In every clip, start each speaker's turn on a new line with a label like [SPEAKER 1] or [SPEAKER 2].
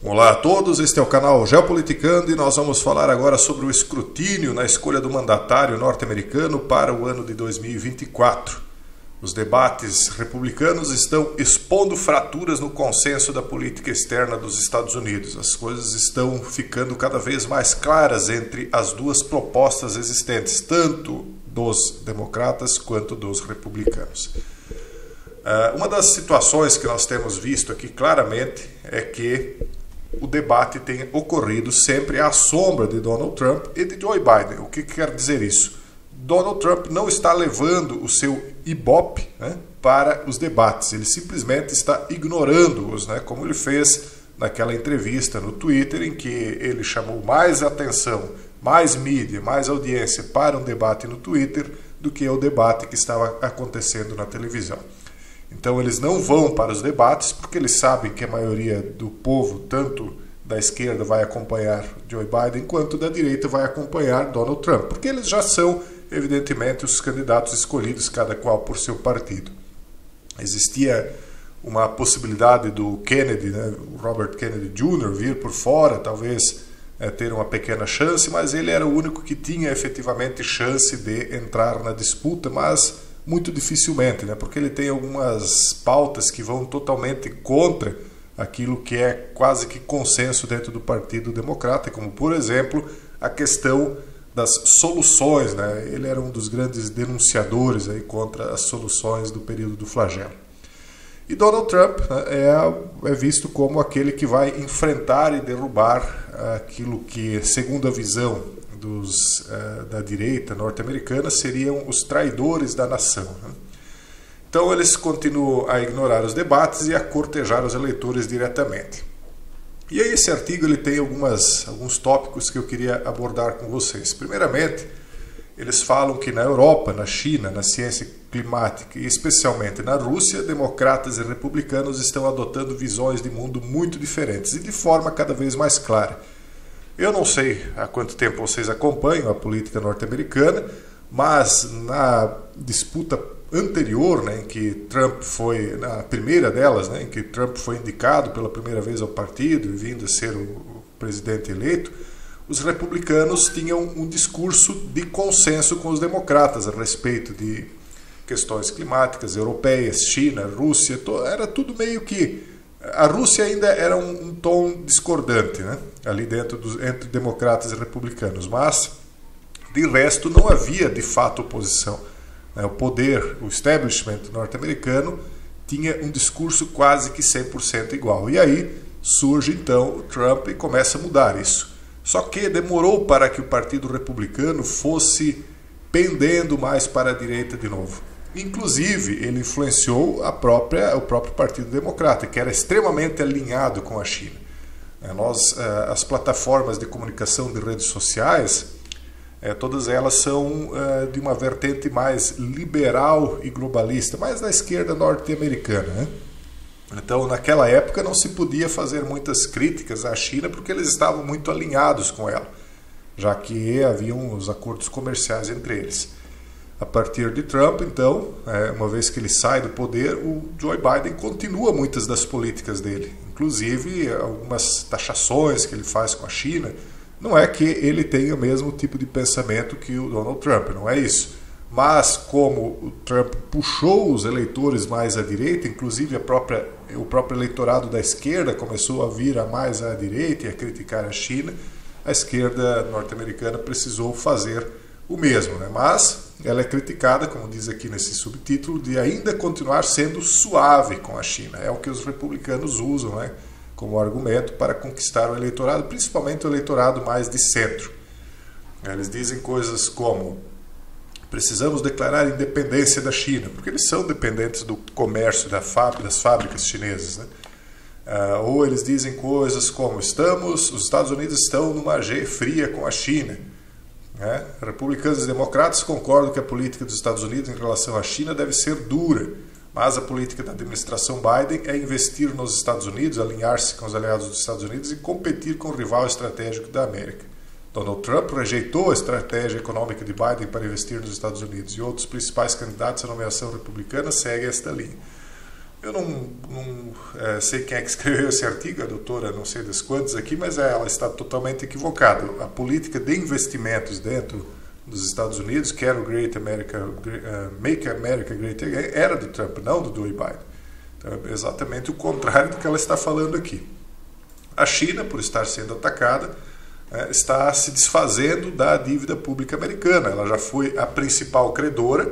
[SPEAKER 1] Olá a todos, este é o canal Geopoliticando e nós vamos falar agora sobre o escrutínio na escolha do mandatário norte-americano para o ano de 2024. Os debates republicanos estão expondo fraturas no consenso da política externa dos Estados Unidos. As coisas estão ficando cada vez mais claras entre as duas propostas existentes, tanto dos democratas quanto dos republicanos. Uma das situações que nós temos visto aqui claramente é que o debate tem ocorrido sempre à sombra de Donald Trump e de Joe Biden. O que quer dizer isso? Donald Trump não está levando o seu ibope, para os debates, ele simplesmente está ignorando-os, como ele fez naquela entrevista no Twitter, em que ele chamou mais atenção, mais mídia, mais audiência para um debate no Twitter do que o debate que estava acontecendo na televisão. Então eles não vão para os debates porque eles sabem que a maioria do povo, tanto da esquerda, vai acompanhar Joe Biden, quanto da direita vai acompanhar Donald Trump, porque eles já são, evidentemente, os candidatos escolhidos, cada qual por seu partido. Existia uma possibilidade do Kennedy, o Robert Kennedy Jr., vir por fora, talvez ter uma pequena chance, mas ele era o único que tinha efetivamente chance de entrar na disputa, mas muito dificilmente, porque ele tem algumas pautas que vão totalmente contra aquilo que é quase que consenso dentro do Partido Democrata, como, por exemplo, a questão das soluções. Ele era um dos grandes denunciadores contra as soluções do período do flagelo. E Donald Trump é visto como aquele que vai enfrentar e derrubar aquilo que, segundo a visão da direita norte-americana, seriam os traidores da nação. Então eles continuam a ignorar os debates e a cortejar os eleitores diretamente. E aí esse artigo ele tem alguns tópicos que eu queria abordar com vocês. Primeiramente, eles falam que na Europa, na China, na ciência climática e especialmente na Rússia, democratas e republicanos estão adotando visões de mundo muito diferentes e de forma cada vez mais clara. Eu não sei há quanto tempo vocês acompanham a política norte-americana, mas na disputa anterior, em que Trump foi, na primeira delas, em que Trump foi indicado pela primeira vez ao partido e vindo a ser o presidente eleito, os republicanos tinham um discurso de consenso com os democratas a respeito de questões climáticas, europeias, China, Rússia, era tudo meio que... A Rússia ainda era um tom discordante, ali dentro entre democratas e republicanos, mas de resto não havia de fato oposição. O poder, o establishment norte-americano tinha um discurso quase que 100% igual. E aí surge então o Trump e começa a mudar isso. Só que demorou para que o Partido Republicano fosse pendendo mais para a direita de novo. Inclusive, ele influenciou o próprio Partido Democrata, que era extremamente alinhado com a China. As plataformas de comunicação de redes sociais, todas elas são de uma vertente mais liberal e globalista, mais da esquerda norte-americana. Então, naquela época, não se podia fazer muitas críticas à China, porque eles estavam muito alinhados com ela, já que haviam os acordos comerciais entre eles. A partir de Trump, então, uma vez que ele sai do poder, o Joe Biden continua muitas das políticas dele, inclusive algumas taxações que ele faz com a China. Não é que ele tenha o mesmo tipo de pensamento que o Donald Trump, não é isso. Mas como o Trump puxou os eleitores mais à direita, inclusive o próprio eleitorado da esquerda começou a vir mais à direita e a criticar a China, a esquerda norte-americana precisou fazer o mesmo, Mas ela é criticada, como diz aqui nesse subtítulo, de ainda continuar sendo suave com a China. É o que os republicanos usam, como argumento para conquistar o eleitorado, principalmente o eleitorado mais de centro. Eles dizem coisas como: precisamos declarar a independência da China, porque eles são dependentes do comércio das fábricas chinesas. Ou eles dizem coisas como: os Estados Unidos estão numa guerra fria com a China. Republicanos e democratas concordam que a política dos Estados Unidos em relação à China deve ser dura, mas a política da administração Biden é investir nos Estados Unidos, alinhar-se com os aliados dos Estados Unidos e competir com o rival estratégico da América. Donald Trump rejeitou a estratégia econômica de Biden para investir nos Estados Unidos e outros principais candidatos à nomeação republicana seguem esta linha. Eu não sei quem é que escreveu esse artigo, a doutora não sei das quantas aqui, mas ela está totalmente equivocada. A política de investimentos dentro dos Estados Unidos, que era o Make America Great Again, era do Trump, não do Joe Biden. Então, é exatamente o contrário do que ela está falando aqui. A China, por estar sendo atacada, está se desfazendo da dívida pública americana. Ela já foi a principal credora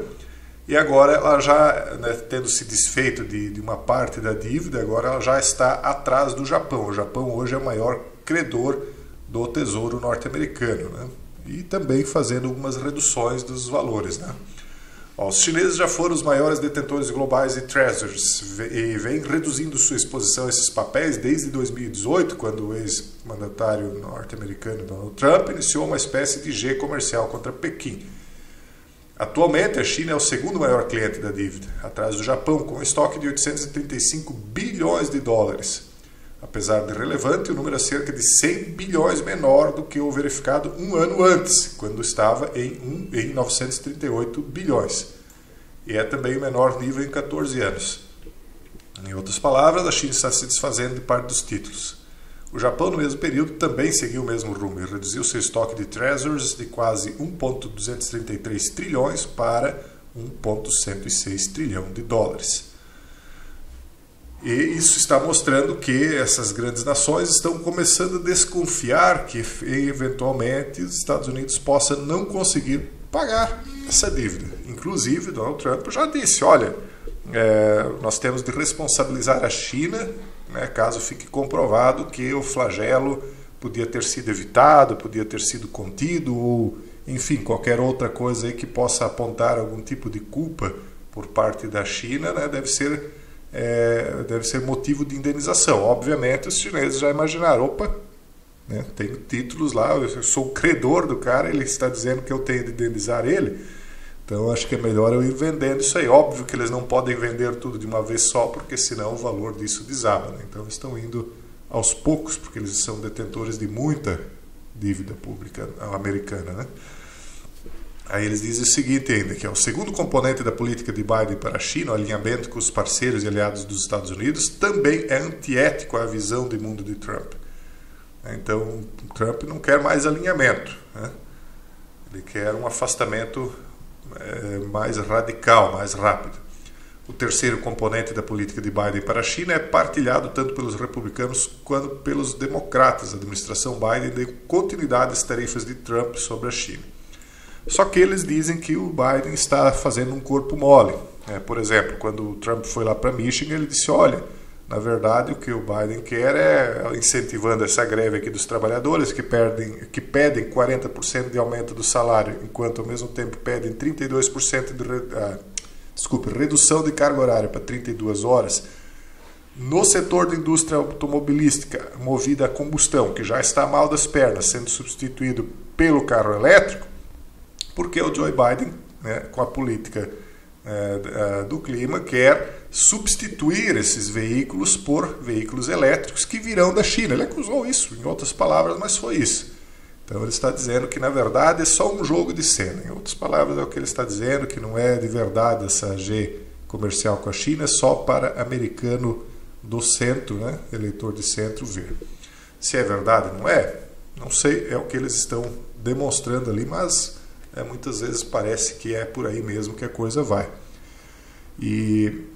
[SPEAKER 1] e agora ela já, tendo se desfeito de uma parte da dívida, agora ela já está atrás do Japão. O Japão hoje é o maior credor do Tesouro norte-americano, né? E também fazendo algumas reduções dos valores, né? Os chineses já foram os maiores detentores globais de treasuries e vêm reduzindo sua exposição a esses papéis desde 2018, quando o ex-mandatário norte-americano Donald Trump iniciou uma espécie de G comercial contra Pequim. Atualmente, a China é o segundo maior cliente da dívida, atrás do Japão, com um estoque de 835 bilhões de dólares. Apesar de relevante, o número é cerca de 100 bilhões menor do que o verificado um ano antes, quando estava em 938 bilhões. E é também o menor nível em 14 anos. Em outras palavras, a China está se desfazendo de parte dos títulos. O Japão, no mesmo período, também seguiu o mesmo rumo e reduziu seu estoque de treasuries de quase 1,233 trilhões para 1,106 trilhão de dólares. E isso está mostrando que essas grandes nações estão começando a desconfiar que, eventualmente, os Estados Unidos possam não conseguir pagar essa dívida. Inclusive, Donald Trump já disse, olha, nós temos de responsabilizar a China, né, caso fique comprovado que o flagelo podia ter sido evitado, podia ter sido contido, ou, enfim, qualquer outra coisa aí que possa apontar algum tipo de culpa por parte da China, né, deve ser motivo de indenização. Obviamente, os chineses já imaginaram, opa, né, tenho títulos lá, eu sou o credor do cara, ele está dizendo que eu tenho de indenizar ele, então acho que é melhor eu ir vendendo isso aí. Óbvio que eles não podem vender tudo de uma vez só, porque senão o valor disso desaba, né? Então eles estão indo aos poucos, porque eles são detentores de muita dívida pública americana, né? Aí eles dizem o seguinte ainda, que é o segundo componente da política de Biden para a China, o alinhamento com os parceiros e aliados dos Estados Unidos, também é antiético à visão de mundo de Trump. Então, Trump não quer mais alinhamento, né? Ele quer um afastamento mais radical, mais rápido. O terceiro componente da política de Biden para a China é partilhado tanto pelos republicanos quanto pelos democratas. A administração Biden deu continuidade às tarefas de Trump sobre a China. Só que eles dizem que o Biden está fazendo um corpo mole. Por exemplo, quando o Trump foi lá para Michigan, ele disse, olha, na verdade o que o Biden quer é, incentivando essa greve aqui dos trabalhadores que pedem 40% de aumento do salário, enquanto ao mesmo tempo pedem 32% de redução de carga horária para 32 horas. No setor da indústria automobilística movida a combustão, que já está mal das pernas, sendo substituído pelo carro elétrico, porque o Joe Biden, né, com a política do clima, quer substituir esses veículos por veículos elétricos que virão da China. Ele acusou isso, em outras palavras, mas foi isso. Então ele está dizendo que, na verdade, é só um jogo de cena. Em outras palavras, é o que ele está dizendo, que não é de verdade essa G comercial com a China, é só para americano do centro, né, eleitor de centro, ver. Se é verdade, não é? Não sei, é o que eles estão demonstrando ali, mas muitas vezes parece que é por aí mesmo que a coisa vai. E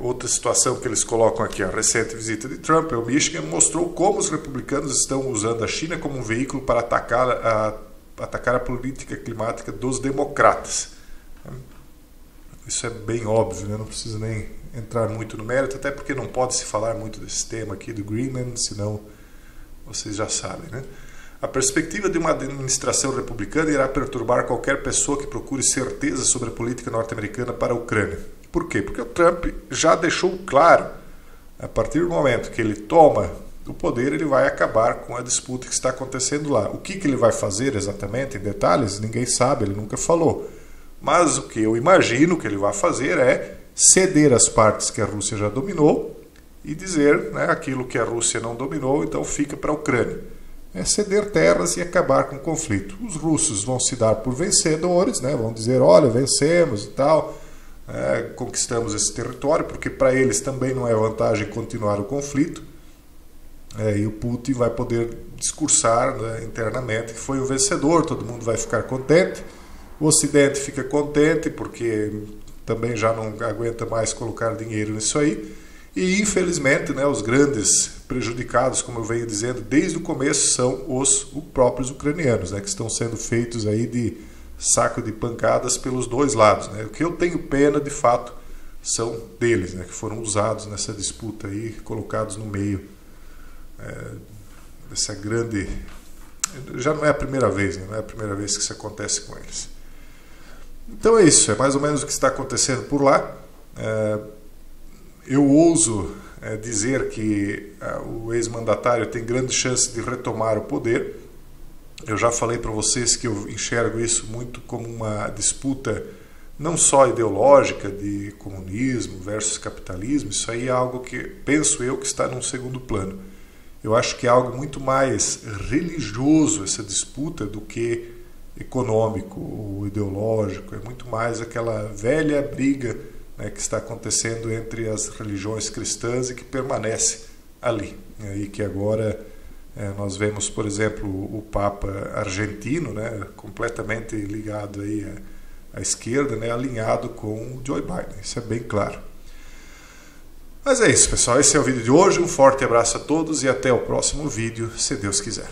[SPEAKER 1] outra situação que eles colocam aqui, a recente visita de Trump ao Michigan mostrou como os republicanos estão usando a China como um veículo para atacar a política climática dos democratas. Isso é bem óbvio, né? Não precisa nem entrar muito no mérito, até porque não pode se falar muito desse tema aqui do Greenland, senão vocês já sabem, né? A perspectiva de uma administração republicana irá perturbar qualquer pessoa que procure certeza sobre a política norte-americana para a Ucrânia. Por quê? Porque o Trump já deixou claro, a partir do momento que ele toma o poder, ele vai acabar com a disputa que está acontecendo lá. O que ele vai fazer exatamente, em detalhes, ninguém sabe, ele nunca falou. Mas o que eu imagino que ele vai fazer é ceder as partes que a Rússia já dominou e dizer, né, aquilo que a Rússia não dominou, então fica para a Ucrânia. É ceder terras e acabar com o conflito. Os russos vão se dar por vencedores, né? Vão dizer, olha, vencemos e tal, conquistamos esse território, porque para eles também não é vantagem continuar o conflito, e o Putin vai poder discursar, né, internamente que foi o vencedor, todo mundo vai ficar contente, o Ocidente fica contente porque também já não aguenta mais colocar dinheiro nisso aí, e infelizmente, né, os grandes prejudicados, como eu venho dizendo desde o começo, são os próprios ucranianos, né, que estão sendo feitos aí de saco de pancadas pelos dois lados, né. O que eu tenho pena de fato são deles, né, que foram usados nessa disputa aí, colocados no meio dessa grande... Já não é a primeira vez, né? Não é a primeira vez que isso acontece com eles. Então é isso, é mais ou menos o que está acontecendo por lá. Eu ouso dizer que o ex-mandatário tem grande chance de retomar o poder. Eu já falei para vocês que eu enxergo isso muito como uma disputa não só ideológica de comunismo versus capitalismo. Isso aí é algo que penso eu que está num segundo plano. Eu acho que é algo muito mais religioso essa disputa do que econômico ou ideológico. É muito mais aquela velha briga, né, que está acontecendo entre as religiões cristãs e que permanece ali. E que agora nós vemos, por exemplo, o Papa argentino, né, completamente ligado aí à esquerda, né, alinhado com o Joe Biden. Isso é bem claro. Mas é isso, pessoal. Esse é o vídeo de hoje. Um forte abraço a todos e até o próximo vídeo, se Deus quiser.